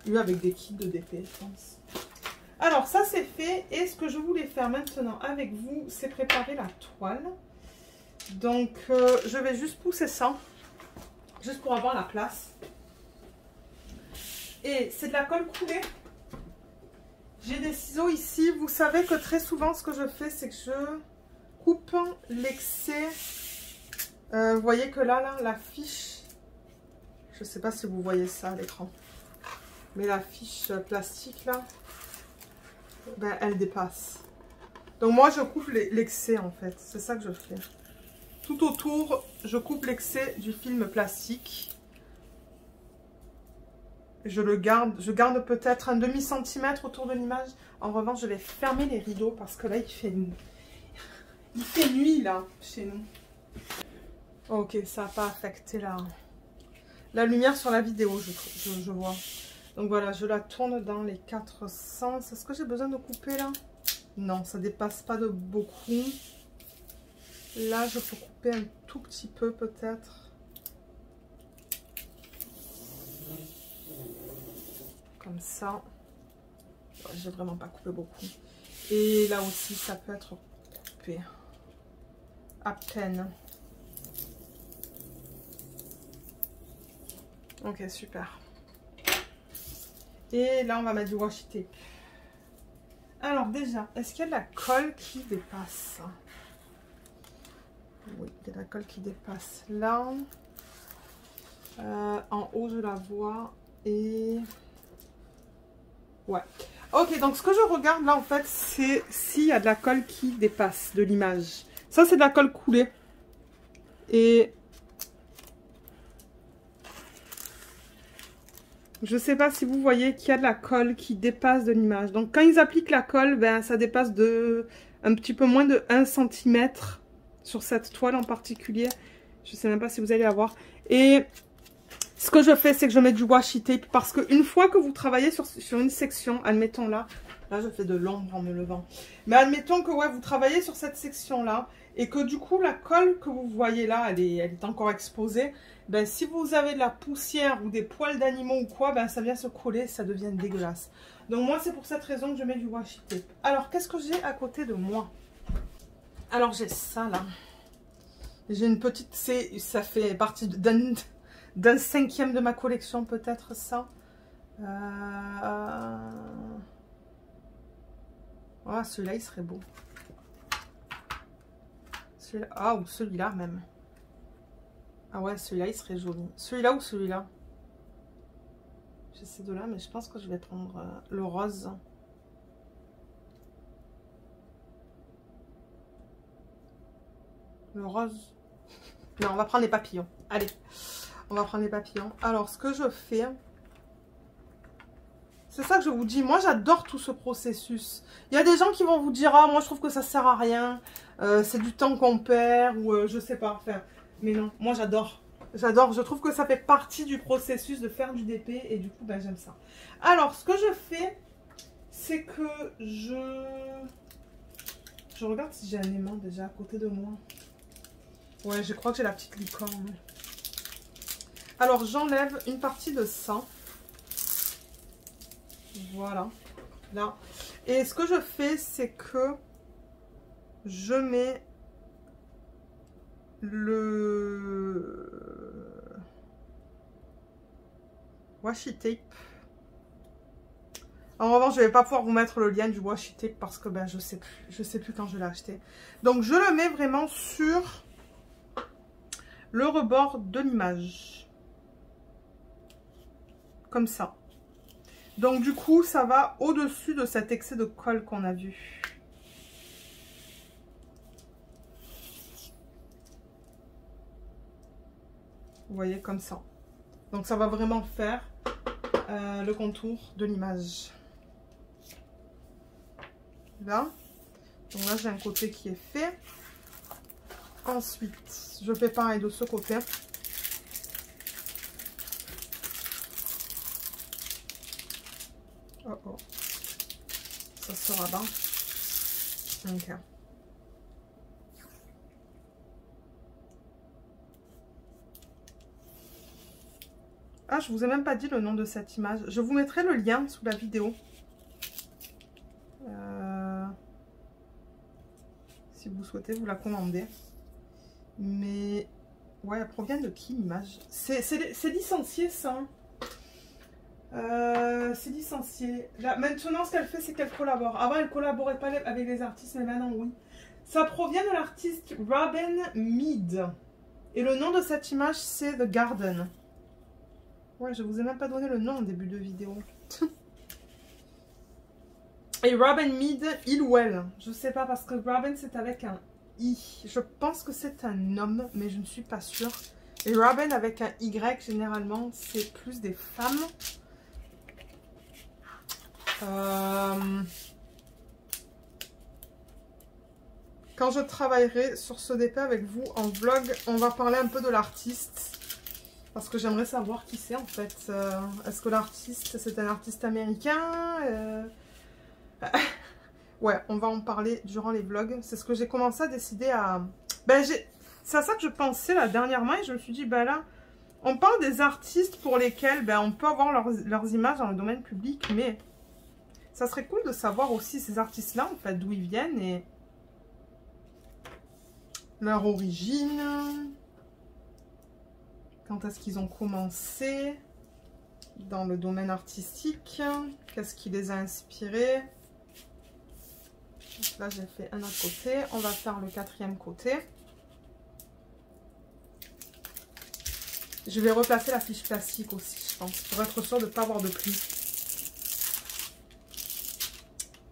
eu avec des kits de DP, je pense. Alors, ça c'est fait. Et ce que je voulais faire maintenant avec vous, c'est préparer la toile. Donc, je vais juste pousser ça. Juste pour avoir la place. Et c'est de la colle coulée. J'ai des ciseaux ici. Vous savez que très souvent, ce que je fais, c'est que je coupe l'excès. Vous voyez que là, la fiche... Je ne sais pas si vous voyez ça à l'écran. Mais la fiche plastique, là... Ben, elle dépasse. Donc moi je coupe l'excès en fait. C'est ça que je fais. Tout autour, je coupe l'excès du film plastique. Je le garde. Je garde peut-être un demi-centimètre autour de l'image. En revanche, je vais fermer les rideaux parce que là il fait nuit là chez nous. Ok, ça n'a pas affecté la lumière sur la vidéo, je vois. Donc voilà, je la tourne dans les 4 sens. Est-ce que j'ai besoin de couper là? Non, ça dépasse pas de beaucoup. Là, je peux couper un tout petit peu peut-être. Comme ça. Ouais, j'ai vraiment pas coupé beaucoup. Et là aussi, ça peut être coupé. À peine. Ok, super. Et là, on va mettre du washi tape. Alors déjà, est-ce qu'il y a de la colle qui dépasse? Oui, il y a de la colle qui dépasse là. En haut, je la vois. Et... ouais. Ok, donc ce que je regarde là, en fait, c'est s'il y a de la colle qui dépasse de l'image. Ça, c'est de la colle coulée. Et... je ne sais pas si vous voyez qu'il y a de la colle qui dépasse de l'image. Donc, quand ils appliquent la colle, ben, ça dépasse de un petit peu moins de 1 cm sur cette toile en particulier. Je ne sais même pas si vous allez la voir. Et ce que je fais, c'est que je mets du washi tape parce qu'une fois que vous travaillez sur une section, admettons là je fais de l'ombre en me levant. Mais admettons que ouais, vous travaillez sur cette section-là et que du coup, la colle que vous voyez là, elle est encore exposée. Ben, si vous avez de la poussière ou des poils d'animaux ou quoi, ben, ça vient se coller, ça devient dégueulasse. Donc moi, c'est pour cette raison que je mets du washi tape. Alors, qu'est-ce que j'ai à côté de moi? Alors, j'ai ça là. J'ai une petite... ça fait partie d'un 5e de ma collection, peut-être ça. Oh, celui-là, il serait beau. Ah, ou celui-là même. Ah ouais, celui-là, il serait joli. Celui-là ou celui-là? J'ai ces deux-là, mais je pense que je vais prendre le rose. Le rose. Non, on va prendre les papillons. Allez, on va prendre les papillons. Alors, ce que je fais... c'est ça que je vous dis. Moi, j'adore tout ce processus. Il y a des gens qui vont vous dire « ah, moi, je trouve que ça sert à rien. C'est du temps qu'on perd. » ou je sais pas. Enfin, mais non, moi, j'adore. J'adore. Je trouve que ça fait partie du processus de faire du DP. Et du coup, ben, j'aime ça. Alors, ce que je fais, c'est que je regarde si j'ai un aimant déjà à côté de moi. Ouais, je crois que j'ai la petite licorne. Alors, j'enlève une partie de ça. Voilà. Là. Et ce que je fais, c'est que je mets le washi tape. En revanche, je ne vais pas pouvoir vous mettre le lien du washi tape parce que ben, je sais plus. Je sais plus quand je l'ai acheté. Donc, je le mets vraiment sur le rebord de l'image. Comme ça. Donc, du coup, ça va au-dessus de cet excès de colle qu'on a vu. Vous voyez, comme ça. Donc, ça va vraiment faire le contour de l'image. Là. Donc là, j'ai un côté qui est fait. Ensuite, je fais pareil de ce côté. Oh oh. Ça se rabat. Ok. Ah, je vous ai même pas dit le nom de cette image. Je vous mettrai le lien sous la vidéo. Si vous souhaitez vous la commander. Mais ouais, elle provient de qui l'image? C'est licencié ça. C'est licencié. Là, maintenant, ce qu'elle fait, c'est qu'elle collabore. Avant, elle collaborait pas avec les artistes, mais maintenant, oui. Ça provient de l'artiste Robin Mead. Et le nom de cette image, c'est The Garden. Ouais, je vous ai même pas donné le nom au début de vidéo. Et Robin Mead, il ou elle. Je sais pas, parce que Robin, c'est avec un I. Je pense que c'est un homme, mais je ne suis pas sûre. Et Robin avec un Y, généralement, c'est plus des femmes. Quand je travaillerai sur ce DP avec vous en vlog, on va parler un peu de l'artiste. Parce que j'aimerais savoir qui c'est en fait. Est-ce que l'artiste, c'est un artiste américain Ouais, on va en parler durant les vlogs. C'est ce que j'ai commencé à décider à... Ben, c'est à ça que je pensais là dernièrement et je me suis dit, ben là, on parle des artistes pour lesquels ben, on peut avoir leurs images dans le domaine public, mais ça serait cool de savoir aussi ces artistes-là, en fait, d'où ils viennent et leur origine. Quand est-ce qu'ils ont commencé dans le domaine artistique? Qu'est-ce qui les a inspirés? Donc là, j'ai fait un autre côté. On va faire le quatrième côté. Je vais replacer la fiche plastique aussi, je pense, pour être sûr de ne pas avoir de plis.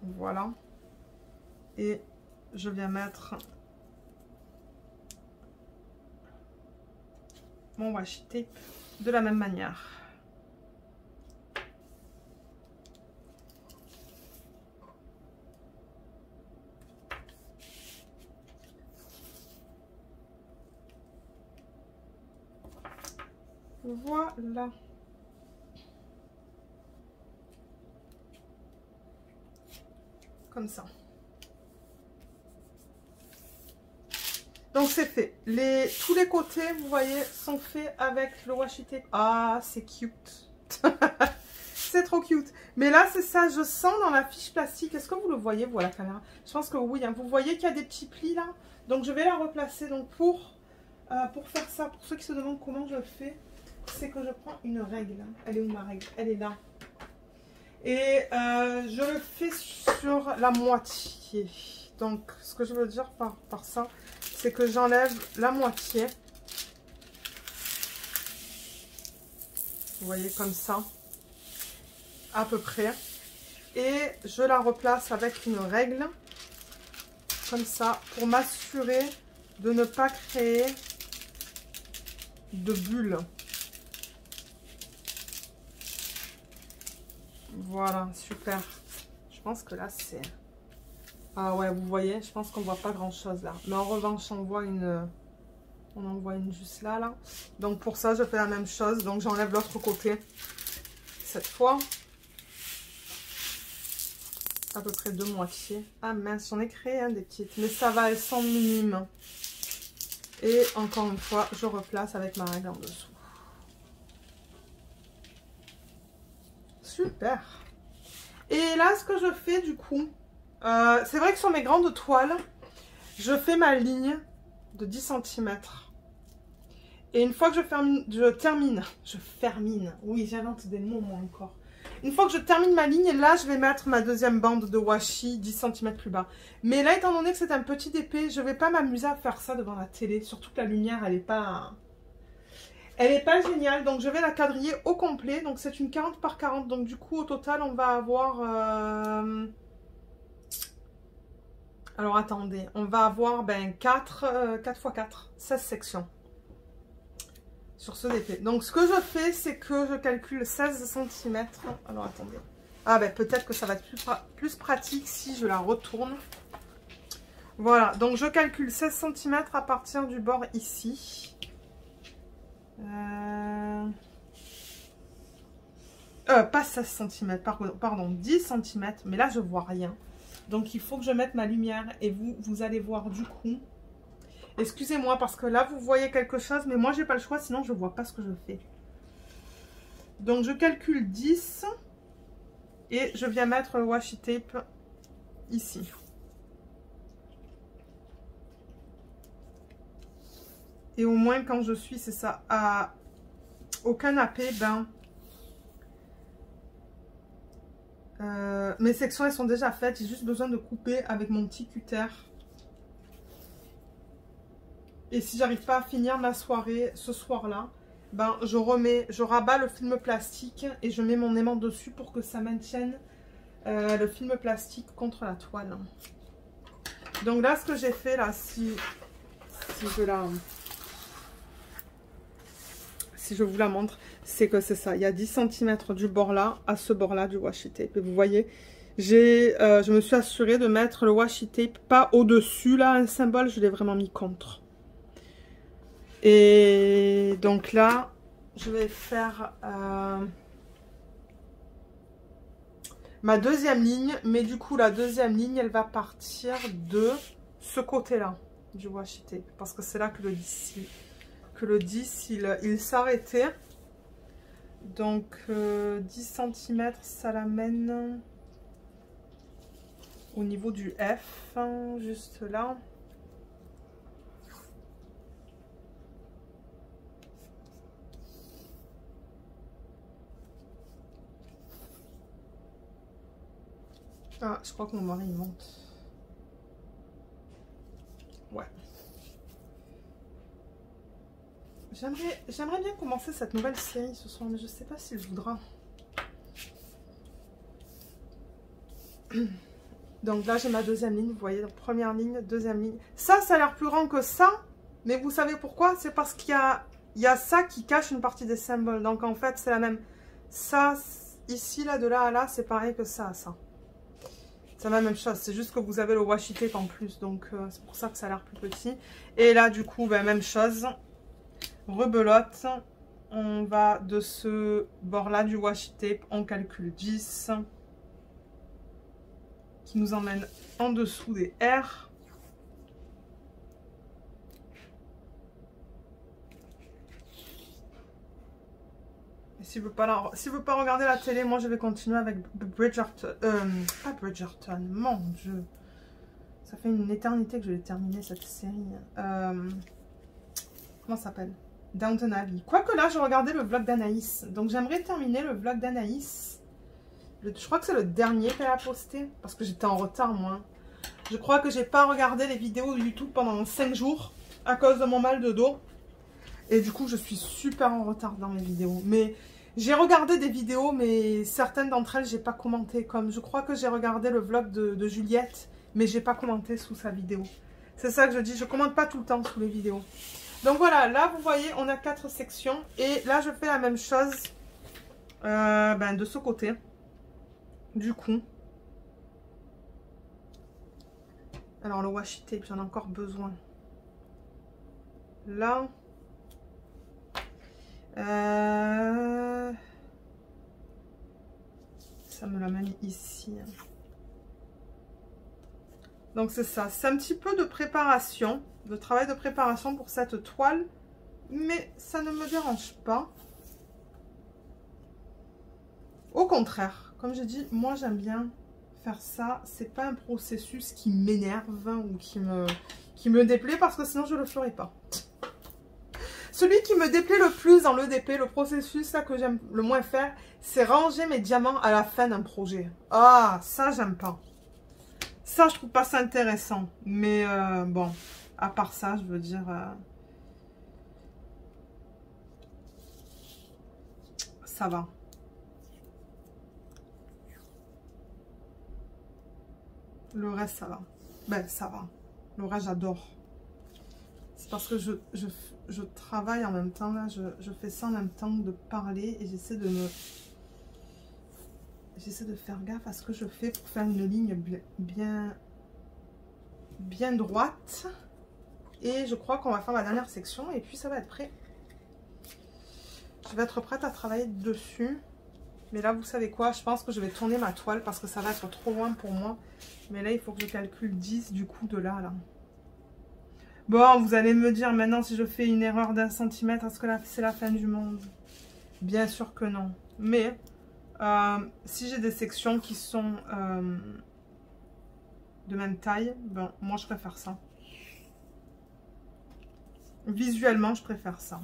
Voilà. Et je viens mettre mon washi tape de la même manière. Voilà. Comme ça. Donc c'est fait. Tous les côtés, vous voyez, sont faits avec le washi tape. Ah, c'est cute. C'est trop cute. Mais là, c'est ça, je sens dans la fiche plastique. Est-ce que vous le voyez, vous, à la caméra? Je pense que oui. Hein. Vous voyez qu'il y a des petits plis là. Donc je vais la replacer. Donc pour faire ça, pour ceux qui se demandent comment je fais, c'est que je prends une règle. Elle est où ma règle? Elle est là. Et je le fais sur la moitié. Donc, ce que je veux dire par ça, c'est que j'enlève la moitié. Vous voyez, comme ça. À peu près. Et je la replace avec une règle. Comme ça, pour m'assurer de ne pas créer de bulles. Voilà, super. Je pense que là, c'est... Ah ouais, vous voyez, je pense qu'on voit pas grand-chose là. Mais en revanche, on voit une... On en voit une juste là, là. Donc pour ça, je fais la même chose. Donc j'enlève l'autre côté. Cette fois. À peu près de moitié. Ah mince, j'en ai créé des petites. Mais ça va, elles sont minimes. Et encore une fois, je replace avec ma règle en dessous. Super. Et là, ce que je fais du coup, c'est vrai que sur mes grandes toiles, je fais ma ligne de 10 cm. Et une fois que je termine, oui, j'invente des mots moi encore. Une fois que je termine ma ligne, là, je vais mettre ma deuxième bande de washi 10 cm plus bas. Mais là, étant donné que c'est un petit épée, je ne vais pas m'amuser à faire ça devant la télé. Surtout que la lumière, elle n'est pas... Elle n'est pas géniale, donc je vais la quadriller au complet. Donc c'est une 40 par 40. Donc du coup, au total, on va avoir... Alors attendez, on va avoir 4 x 4, 16 sections. Sur ce épée. Donc ce que je fais, c'est que je calcule 16 cm. Alors attendez. Ah peut-être que ça va être plus pratique si je la retourne. Voilà, donc je calcule 16 cm à partir du bord ici. Pas 16 cm, pardon, 10 cm, mais là je vois rien. Donc il faut que je mette ma lumière et vous allez voir du coup. Excusez-moi parce que là vous voyez quelque chose, mais moi j'ai pas le choix, sinon je vois pas ce que je fais. Donc je calcule 10 et je viens mettre le washi tape ici. Et au moins quand je suis, c'est ça, au canapé, mes sections elles sont déjà faites, j'ai juste besoin de couper avec mon petit cutter. Et si j'arrive pas à finir ma soirée ce soir-là, je rabats le film plastique et je mets mon aimant dessus pour que ça maintienne le film plastique contre la toile. Donc là, ce que j'ai fait là, si je vous la montre, c'est que c'est ça. Il y a 10 cm du bord là à ce bord là du washi tape. Et vous voyez, je me suis assurée de mettre le washi tape pas au-dessus là, un symbole, je l'ai vraiment mis contre. Et donc là, je vais faire ma deuxième ligne. Mais du coup, la deuxième ligne, elle va partir de ce côté-là du washi tape. Parce que c'est là que le 10 il s'arrêtait. Donc 10 cm, ça l'amène au niveau du F, hein, juste là. Ah, je crois que mon mari il monte. Ouais. J'aimerais bien commencer cette nouvelle série ce soir, mais je sais pas s'il voudra. Donc là, j'ai ma deuxième ligne, vous voyez, donc première ligne, deuxième ligne. Ça a l'air plus grand que ça, mais vous savez pourquoi? C'est parce qu'il y a ça qui cache une partie des symboles. Donc en fait, c'est la même. Ça, ici, là, de là à là, c'est pareil que ça à ça. C'est la même chose, c'est juste que vous avez le washi tape en plus, donc c'est pour ça que ça a l'air plus petit. Et là, du coup, ben, même chose. Rebelote, on va de ce bord là du washi tape, on calcule 10 qui nous emmène en dessous des R. Et si vous ne veut pas regarder la télé, moi je vais continuer avec Bridgerton. Pas Bridgerton, mon Dieu. Ça fait une éternité que je vais terminer cette série. Comment ça s'appelle? Downton Abbey. Quoique là, je regardais le vlog d'Anaïs. Donc j'aimerais terminer le vlog d'Anaïs. Je crois que c'est le dernier qu'elle a posté. Parce que j'étais en retard, moi. Je crois que j'ai pas regardé les vidéos de YouTube pendant 5 jours. À cause de mon mal de dos. Et du coup, je suis super en retard dans mes vidéos. Mais j'ai regardé des vidéos, mais certaines d'entre elles, j'ai pas commenté. Comme je crois que j'ai regardé le vlog de Juliette. Mais j'ai pas commenté sous sa vidéo. C'est ça que je dis. Je commente pas tout le temps sous les vidéos. Donc voilà, là vous voyez, on a 4 sections. Et là je fais la même chose de ce côté. Du coup. Alors le washi tape, j'en ai encore besoin. Là. Ça me l'amène ici. Donc c'est ça, c'est un petit peu de préparation. De travail de préparation pour cette toile, mais ça ne me dérange pas. Au contraire, comme j'ai dit, moi j'aime bien faire ça. C'est pas un processus qui m'énerve ou qui me déplaît, parce que sinon je le ferai pas. Celui qui me déplaît le plus dans l'EDP, le processus là que j'aime le moins faire, c'est ranger mes diamants à la fin d'un projet. Ah, ça j'aime pas. Ça je trouve pas ça intéressant, mais bon. À part ça, je veux dire, ça va. Le reste, ça va. Ben, ça va. Le reste, j'adore. C'est parce que je travaille en même temps, là. Je fais ça en même temps de parler et j'essaie de faire gaffe à ce que je fais pour faire une ligne bien droite. Et je crois qu'on va faire la dernière section et puis ça va être prêt. Je vais être prête à travailler dessus. Mais là, vous savez quoi? Je pense que je vais tourner ma toile parce que ça va être trop loin pour moi. Mais là, il faut que je calcule 10 du coup de là. Bon, vous allez me dire maintenant si je fais une erreur d'1 centimètre, est-ce que c'est la fin du monde? Bien sûr que non. Mais si j'ai des sections qui sont de même taille, bon, moi je préfère ça. Visuellement, je préfère ça.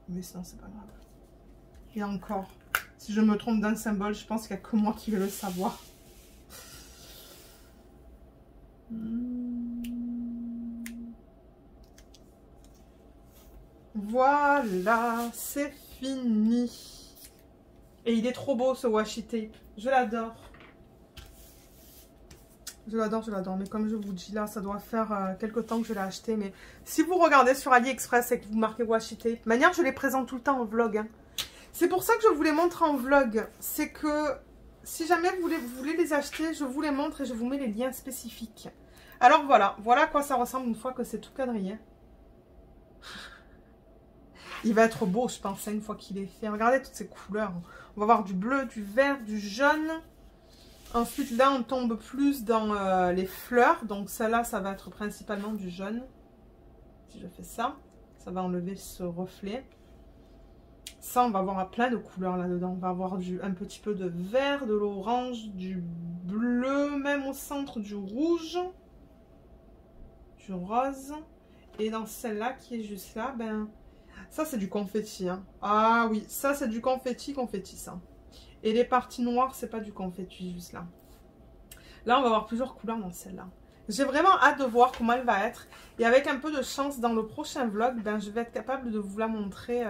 Mais sinon, c'est pas grave. Et encore, si je me trompe d'un symbole, je pense qu'il n'y a que moi qui vais le savoir. Voilà, c'est fini. Et il est trop beau ce washi tape. Je l'adore. Je l'adore, je l'adore. Mais comme je vous dis là, ça doit faire quelques temps que je l'ai acheté. Mais si vous regardez sur AliExpress et que vous marquez washi tape, de manière je les présente tout le temps en vlog. Hein. C'est pour ça que je vous les montre en vlog. C'est que si jamais vous voulez les acheter, je vous les montre et je vous mets les liens spécifiques. Alors voilà, voilà à quoi ça ressemble une fois que c'est tout quadrillé. Il va être beau, je pense, une fois qu'il est fait. Regardez toutes ces couleurs. On va avoir du bleu, du vert, du jaune. Ensuite, là, on tombe plus dans les fleurs. Donc, celle-là, ça va être principalement du jaune. Si je fais ça, ça va enlever ce reflet. Ça, on va avoir plein de couleurs là-dedans. On va avoir un petit peu de vert, de l'orange, du bleu, même au centre, du rouge, du rose. Et dans celle-là qui est juste là, ben, ça c'est du confetti. Hein. Ah oui, ça c'est du confetti, ça. Et les parties noires, c'est pas du confetti, juste là. Là, on va avoir plusieurs couleurs dans celle-là. J'ai vraiment hâte de voir comment elle va être. Et avec un peu de chance, dans le prochain vlog, ben, je vais être capable de vous la montrer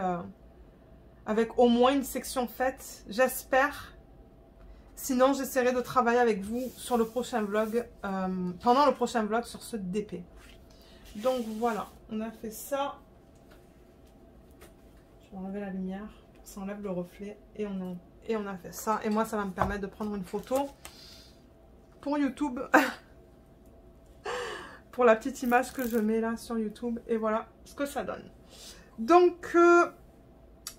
avec au moins une section faite. J'espère. Sinon, j'essaierai de travailler avec vous sur le prochain vlog, pendant le prochain vlog sur ce DP. Donc voilà, on a fait ça. Je vais enlever la lumière, ça enlève le reflet et on a fait ça. Et moi, ça va me permettre de prendre une photo pour YouTube. Pour la petite image que je mets là sur YouTube. Et voilà ce que ça donne. Donc,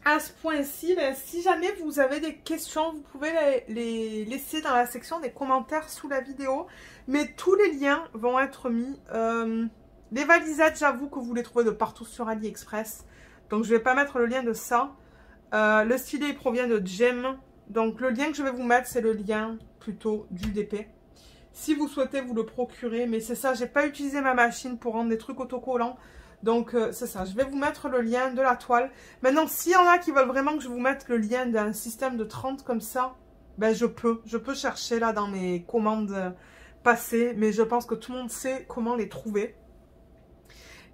à ce point-ci, ben, si jamais vous avez des questions, vous pouvez les laisser dans la section des commentaires sous la vidéo. Mais tous les liens vont être mis. Les valisettes, j'avoue que vous les trouvez de partout sur AliExpress. Donc, je ne vais pas mettre le lien de ça. Le stylet, il provient de Gem. Donc, le lien que je vais vous mettre, c'est le lien plutôt du DP. Si vous souhaitez vous le procurer. Mais c'est ça, j'ai pas utilisé ma machine pour rendre des trucs autocollants. Donc, c'est ça. Je vais vous mettre le lien de la toile. Maintenant, s'il y en a qui veulent vraiment que je vous mette le lien d'un système de 30 comme ça, ben, je peux. Je peux chercher là dans mes commandes passées. Mais je pense que tout le monde sait comment les trouver.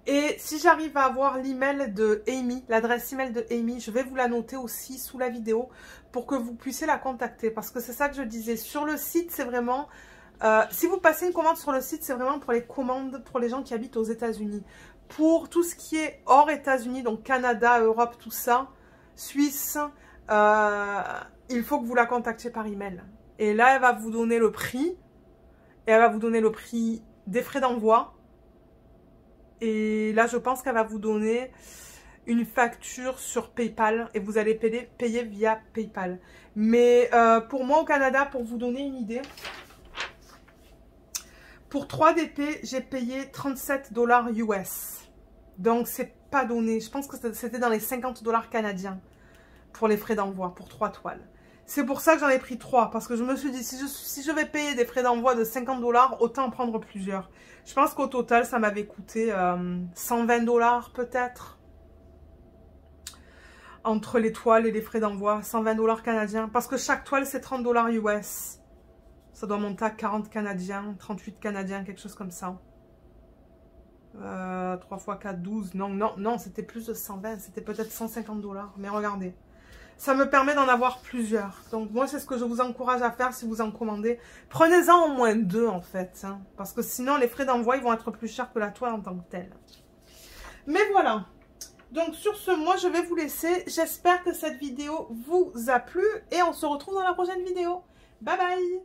Et si j'arrive à avoir l'email de Amy, l'adresse email de Amy, je vais vous la noter aussi sous la vidéo pour que vous puissiez la contacter. Parce que c'est ça que je disais. Sur le site, c'est vraiment... si vous passez une commande sur le site, c'est vraiment pour les commandes pour les gens qui habitent aux États-Unis. Pour tout ce qui est hors États-Unis, donc Canada, Europe, tout ça, Suisse, il faut que vous la contactiez par email. Et là, elle va vous donner le prix. Et elle va vous donner le prix des frais d'envoi. Et là, je pense qu'elle va vous donner une facture sur PayPal. Et vous allez payer via PayPal. Mais pour moi, au Canada, pour vous donner une idée, pour 3 DP, j'ai payé 37 $ US. Donc, c'est pas donné. Je pense que c'était dans les 50 $ canadiens pour les frais d'envoi, pour 3 toiles. C'est pour ça que j'en ai pris 3. Parce que je me suis dit, si je vais payer des frais d'envoi de 50 $, autant en prendre plusieurs. Je pense qu'au total, ça m'avait coûté 120 $ peut-être. Entre les toiles et les frais d'envoi. 120 $ canadiens. Parce que chaque toile, c'est 30 $ US. Ça doit monter à 40 canadiens, 38 canadiens, quelque chose comme ça. 3 x 4, 12. Non, c'était plus de 120. C'était peut-être 150 $. Mais regardez. Ça me permet d'en avoir plusieurs. Donc, moi, c'est ce que je vous encourage à faire si vous en commandez. Prenez-en au moins 2, en fait. Hein, parce que sinon, les frais d'envoi, ils vont être plus chers que la toile en tant que telle. Mais voilà. Donc, sur ce, moi, je vais vous laisser. J'espère que cette vidéo vous a plu. Et on se retrouve dans la prochaine vidéo. Bye bye!